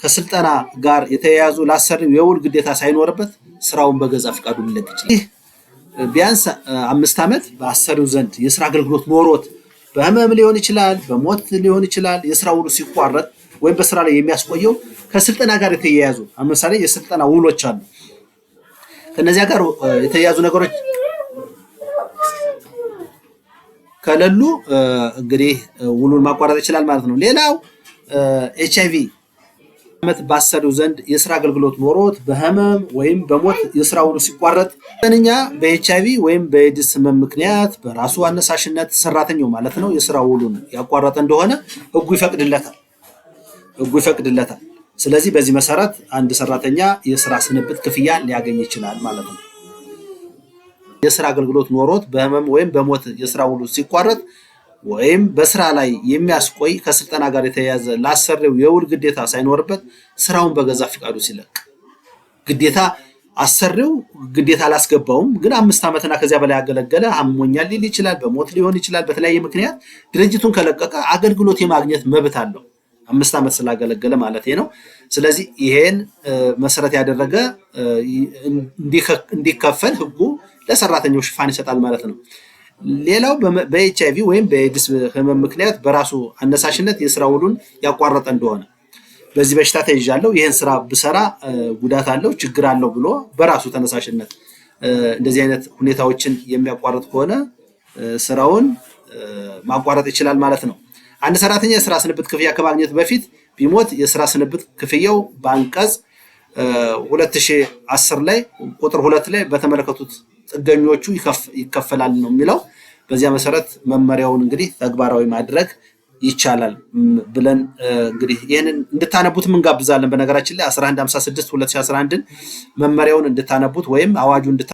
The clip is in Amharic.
ከስልጠና ጋር የተያያዙ ላሰሪው የውል ግዴታ ሳይኖርበት ስራውን በገዛ ፍቃዱ ሊለቅ ይችላል። ቢያንስ 5 ዓመት በአሰሪው ዘንድ የስራ አገልግሎት ኖሮት በህመም ሊሆን ይችላል፣ በሞት ሊሆን ይችላል። የስራ ውሉ ሲቋረጥ ወይም በስራ ላይ የሚያስቆየው ከስልጠና ጋር የተያያዙ ለምሳሌ የስልጠና ውሎች አሉ። ከነዚያ ጋር የተያያዙ ነገሮች ከሌሉ እንግዲህ ውሉን ማቋረጥ ይችላል ማለት ነው። ሌላው HIV ዓመት ባሰሪው ዘንድ የስራ አገልግሎት ኖሮት በህመም ወይም በሞት የስራ ውሉ ሲቋረጥ ተነኛ በኤችአይቪ ወይም በኤድስ ህመም ምክንያት በራሱ አነሳሽነት ሰራተኛው ማለት ነው የስራ ውሉን ያቋረጠ እንደሆነ ህጉ ይፈቅድለታል። ስለዚህ በዚህ መሰረት አንድ ሰራተኛ የስራ ስንብት ክፍያ ሊያገኝ ይችላል ማለት ነው። የስራ አገልግሎት ኖሮት በህመም ወይም በሞት የስራ ውሉ ሲቋረጥ ወይም በስራ ላይ የሚያስቆይ ከስልጠና ጋር የተያያዘ ላሰሪው የውል ግዴታ ሳይኖርበት ስራውን በገዛ ፍቃዱ ሲለቅ ግዴታ አሰሪው ግዴታ አላስገባውም፣ ግን 5 ዓመትና ከዚያ በላይ ያገለገለ አሞኛል ሊል ይችላል፣ በሞት ሊሆን ይችላል። በተለያየ ምክንያት ድርጅቱን ከለቀቀ አገልግሎት የማግኘት መብት አለው 5 ዓመት ስላገለገለ ማለት ነው። ስለዚህ ይሄን መሰረት ያደረገ እንዲከፈል ህጉ ለሰራተኞች ሽፋን ይሰጣል ማለት ነው። ሌላው በኤችአይቪ ወይም በኤድስ ህመም ምክንያት በራሱ አነሳሽነት የስራ ውሉን ያቋረጠ እንደሆነ በዚህ በሽታ ተይዣለሁ፣ ይሄን ስራ ብሰራ ጉዳት አለው ችግር አለው ብሎ በራሱ ተነሳሽነት እንደዚህ አይነት ሁኔታዎችን የሚያቋርጥ ከሆነ ስራውን ማቋረጥ ይችላል ማለት ነው። አንድ ሰራተኛ የስራ ስንብት ክፍያ ከማግኘት በፊት ቢሞት የስራ ስንብት ክፍያው በአንቀጽ 2010 ላይ ቁጥር 2 ላይ በተመለከቱት ጥገኞቹ ይከፈላል ነው የሚለው። በዚያ መሰረት መመሪያውን እንግዲህ ተግባራዊ ማድረግ ይቻላል ብለን እንግዲህ ይሄንን እንድታነቡት እንጋብዛለን። በነገራችን ላይ 1156 2011 መመሪያውን እንድታነቡት ወይም አዋጁ